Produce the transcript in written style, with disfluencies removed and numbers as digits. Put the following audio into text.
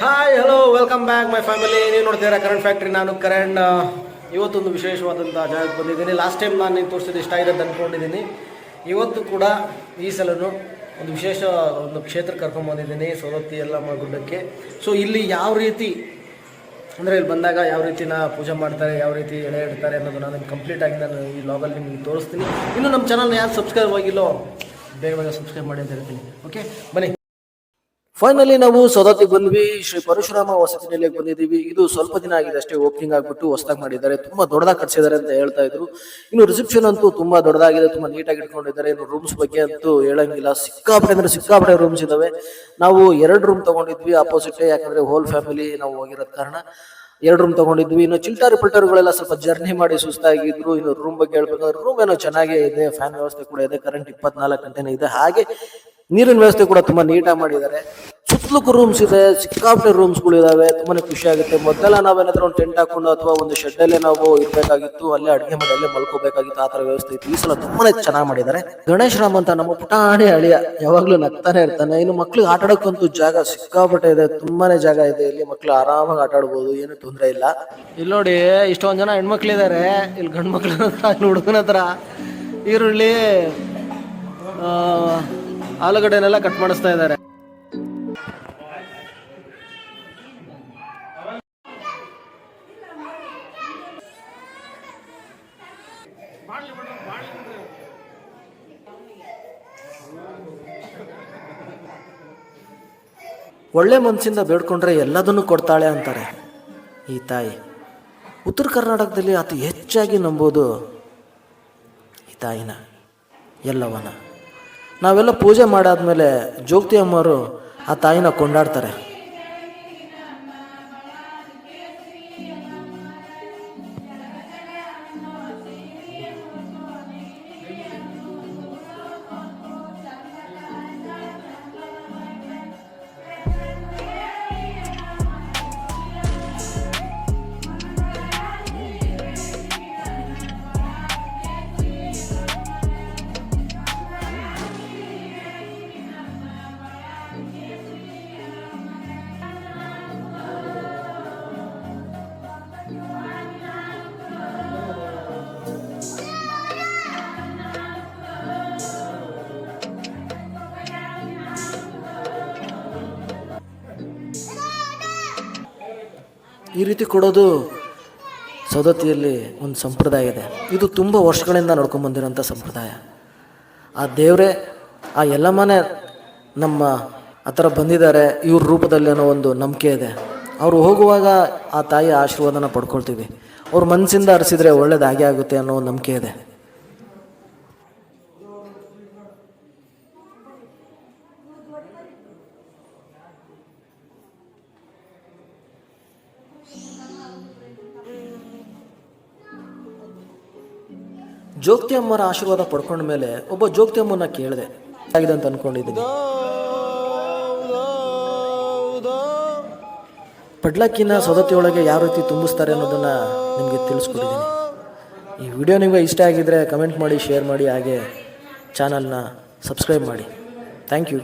Hi hello welcome back my family. ನೀವು ನೋಡ್ತೀರಾ current factory. ನಾನು ಕರಣ್. ಇವತ್ತೊಂದು ವಿಶೇಷವಾದಂಥ ಜಾಗಕ್ಕೆ ಬಂದಿದ್ದೀನಿ. ಲಾಸ್ಟ್ ಟೈಮ್ ನಾನು ನೀವು ತೋರಿಸಿದ್ದು ಇಷ್ಟ ಆಗಿದೆ ಅಂತ ಅಂದ್ಕೊಂಡಿದ್ದೀನಿ. ಇವತ್ತು ಕೂಡ ಈ ಸಲನು ಒಂದು ವಿಶೇಷ ಒಂದು ಕ್ಷೇತ್ರಕ್ಕೆ ಕರ್ಕೊಂಡ್ಬಂದಿದ್ದೀನಿ, ಸವದತ್ತಿ ಯಲ್ಲಮ್ಮ ಗುಡ್ಡಕ್ಕೆ. ಸೊ ಇಲ್ಲಿ ಯಾವ ರೀತಿ ಅಂದರೆ ಇಲ್ಲಿ ಬಂದಾಗ ಯಾವ ರೀತಿನ ಪೂಜೆ ಮಾಡ್ತಾರೆ, ಯಾವ ರೀತಿ ಎಳೆ ಇಡ್ತಾರೆ ಅನ್ನೋದು ನಾನು ಕಂಪ್ಲೀಟಾಗಿ ನಾನು ಈ ಲಾಗಲ್ಲಿ ನಿಮಗೆ ತೋರಿಸ್ತೀನಿ. ಇನ್ನು ನಮ್ಮ ಚಾನಲ್ನ ಯಾರು ಸಬ್ಸ್ಕ್ರೈಬ್ ಆಗಿಲ್ಲೋ ಬೇಗ ಸಬ್ಸ್ಕ್ರೈಬ್ ಮಾಡಿ ಅಂತ ಹೇಳ್ತೀನಿ. ಓಕೆ ಬನ್ನಿ. ಫೈನಲಿ ನಾವು ಸವದತ್ತಿಗೆ ಬಂದ್ವಿ. ಶ್ರೀ ಪರಶುರಾಮ ವಸತಿ ನಿಲಯಕ್ಕೆ ಬಂದಿದ್ದೀವಿ. ಇದು ಸ್ವಲ್ಪ ದಿನ ಆಗಿದೆ ಅಷ್ಟೇ ಓಪನಿಂಗ್ ಆಗಿಬಿಟ್ಟು ಹೊಸದಾಗಿ ಮಾಡಿದ್ದಾರೆ. ತುಂಬಾ ದೊಡ್ಡದಾಗಿ ಕಟ್ಸಿದ್ದಾರೆ ಅಂತ ಹೇಳ್ತಾ ಇದ್ರು. ಇನ್ನು ರಿಸೆಪ್ಷನ್ ಅಂತೂ ತುಂಬಾ ದೊಡ್ಡದಾಗಿದೆ, ತುಂಬಾ ನೀಟಾಗಿ ಇಟ್ಕೊಂಡಿದ್ದಾರೆ. ಇನ್ನು ರೂಮ್ಸ್ ಬಗ್ಗೆ ಅಂತೂ ಹೇಳಂಗಿಲ್ಲ, ಸಿಕ್ಕಾಪಟ್ಟೆ ಅಂದ್ರೆ ಸಿಕ್ಕಾಪಟ್ಟೆ ರೂಮ್ಸ್ ಇದಾವೆ. ನಾವು 2 ರೂಮ್ ತಗೊಂಡಿದ್ವಿ ಆಪೋಸಿಟ್, ಯಾಕಂದ್ರೆ ಹೋಲ್ ಫ್ಯಾಮಿಲಿ ನಾವು ಹೋಗಿರೋದ್ ಕಾರಣ 2 ರೂಮ್ ತಗೊಂಡಿದ್ವಿ. ಇನ್ನು ಚಿಲ್ಟಾರಿ ಪಿಲ್ಟರ್ಗಳೆಲ್ಲ ಸ್ವಲ್ಪ ಜರ್ನಿ ಮಾಡಿ ಸುಸ್ತಾಗಿದ್ರು. ಇನ್ನು ರೂಮ್ ಬಗ್ಗೆ ಹೇಳ್ಬೇಕಾದ್ರೆ ರೂಮ್ ಏನೋ ಚೆನ್ನಾಗೇ ಇದೆ, ಫ್ಯಾನ್ ವ್ಯವಸ್ಥೆ ಕೂಡ ಇದೆ, ಕರೆಂಟ್ 24 ಗಂಟೆನೇ ಇದೆ, ಹಾಗೆ ನೀರಿನ ವ್ಯವಸ್ಥೆ ಕೂಡ ತುಂಬಾ ನೀಟಾಗಿ ಮಾಡಿದ್ದಾರೆ. ಸುತ್ತಲಕ್ಕೂ ರೂಮ್ಸ್ ಇದೆ, ಸಿಕ್ಕಾಪಟ್ಟೆ ರೂಮ್ಸ್ಗಳು ಇದಾವೆ. ತುಂಬಾನೇ ಖುಷಿ ಆಗುತ್ತೆ. ಮೊದಲೆಲ್ಲ ನಾವೇನಾದ್ರೂ ಒಂದು ಟೆಂಟ್ ಹಾಕೊಂಡು ಅಥವಾ ಒಂದು ಶೆಡ್ ಅಲ್ಲೇ ನಾವು ಇರ್ಬೇಕಾಗಿತ್ತು, ಅಲ್ಲೇ ಅಡುಗೆ ಮಾಡಿ ಅಲ್ಲೇ ಮಲ್ಕೋಬೇಕಾಗಿತ್ತು, ಆ ತರ ವ್ಯವಸ್ಥೆ ಇತ್ತು. ಈ ಸಲ ತುಂಬಾನೇ ಚೆನ್ನಾಗಿ ಮಾಡಿದ್ದಾರೆ. ಗಣೇಶ್ ರಾಮ್ ಅಂತ ನಮ್ಮ ಪುಟಾಣಿ ಅಳಿಯ ಯಾವಾಗ್ಲೂ ನಗ್ತಾನೆ ಇರ್ತಾನೆ. ಇನ್ನು ಮಕ್ಳಿಗೆ ಆಟ ಆಡೋಕ್ಕಂತೂ ಜಾಗ ಸಿಕ್ಕಾಪಟ್ಟೆ ಇದೆ, ತುಂಬಾನೇ ಜಾಗ ಇದೆ. ಇಲ್ಲಿ ಮಕ್ಳು ಆರಾಮಾಗಿ ಆಟ ಆಡ್ಬೋದು, ಏನು ತೊಂದರೆ ಇಲ್ಲ. ಇಲ್ಲಿ ನೋಡಿ ಇಷ್ಟೊಂದ್ ಜನ ಹೆಣ್ಮಕ್ಳಿದ್ದಾರೆ. ಇಲ್ಲಿ ಗಂಡು ಮಕ್ಳ ಹತ್ರ, ಹುಡುಗನ ಹತ್ರ ಈರುಳ್ಳಿ ಆಲೂಗಡ್ಡೆನೆಲ್ಲ ಕಟ್ ಮಾಡಿಸ್ತಾ ಇದ್ದಾರೆ. ಒಳ್ಳೆ ಮನಸ್ಸಿಂದ ಬೇಡ್ಕೊಂಡ್ರೆ ಎಲ್ಲದನ್ನು ಕೊಡ್ತಾಳೆ ಅಂತಾರೆ ಈ ತಾಯಿ. ಉತ್ತರ ಕರ್ನಾಟಕದಲ್ಲಿ ಅತಿ ಹೆಚ್ಚಾಗಿ ನಂಬೋದು ಈ ತಾಯಿನ, ಎಲ್ಲವನ್ನ. ನಾವೆಲ್ಲ ಪೂಜೆ ಮಾಡಾದ್ಮೇಲೆ ಜೋಗತಿ ಅಮ್ಮವರು ಆ ತಾಯಿನ ಕೊಂಡಾಡ್ತಾರೆ. ಈ ರೀತಿ ಕೊಡೋದು ಸವದತ್ತಿಯಲ್ಲಿ ಒಂದು ಸಂಪ್ರದಾಯ ಇದೆ. ಇದು ತುಂಬ ವರ್ಷಗಳಿಂದ ನಡ್ಕೊಂಡ್ಬಂದಿರೋಂಥ ಸಂಪ್ರದಾಯ. ಆ ದೇವರೇ, ಆ ಯಲ್ಲಮ್ಮನೇ ನಮ್ಮ ಹತ್ರ ಬಂದಿದ್ದಾರೆ ಇವ್ರ ರೂಪದಲ್ಲಿ ಅನ್ನೋ ಒಂದು ನಂಬಿಕೆ ಇದೆ. ಅವರು ಹೋಗುವಾಗ ಆ ತಾಯಿಯ ಆಶೀರ್ವಾದನ ಪಡ್ಕೊಳ್ತೀವಿ. ಅವ್ರ ಮನಸ್ಸಿಂದ ಹರಿಸಿದ್ರೆ ಒಳ್ಳೇದಾಗೇ ಆಗುತ್ತೆ ಅನ್ನೋ ಒಂದು ನಂಬಿಕೆ ಇದೆ. ಜೋಗತಿ ಅಮ್ಮರ ಆಶೀರ್ವಾದ ಪಡ್ಕೊಂಡ ಮೇಲೆ ಒಬ್ಬ ಜೋಗತಿ ಅಮ್ಮನ ಕೇಳಿದೆ ಆಗಿದೆ ಅಂತ ಅನ್ಕೊಂಡಿದ್ದೀನಿ. ಪಡ್ಲಕ್ಕಿನ ಸವದತ್ತಿಯೊಳಗೆ ಯಾವ ರೀತಿ ತುಂಬಿಸ್ತಾರೆ ಅನ್ನೋದನ್ನ ನಿಮಗೆ ತಿಳಿಸ್ಕೊಟ್ಟಿದ್ದೀನಿ. ಈ ವಿಡಿಯೋ ನಿಮಗೆ ಇಷ್ಟ ಆಗಿದ್ರೆ ಕಮೆಂಟ್ ಮಾಡಿ, ಶೇರ್ ಮಾಡಿ, ಹಾಗೆ ಚಾನಲ್ನ ಸಬ್ಸ್ಕ್ರೈಬ್ ಮಾಡಿ. Thank you.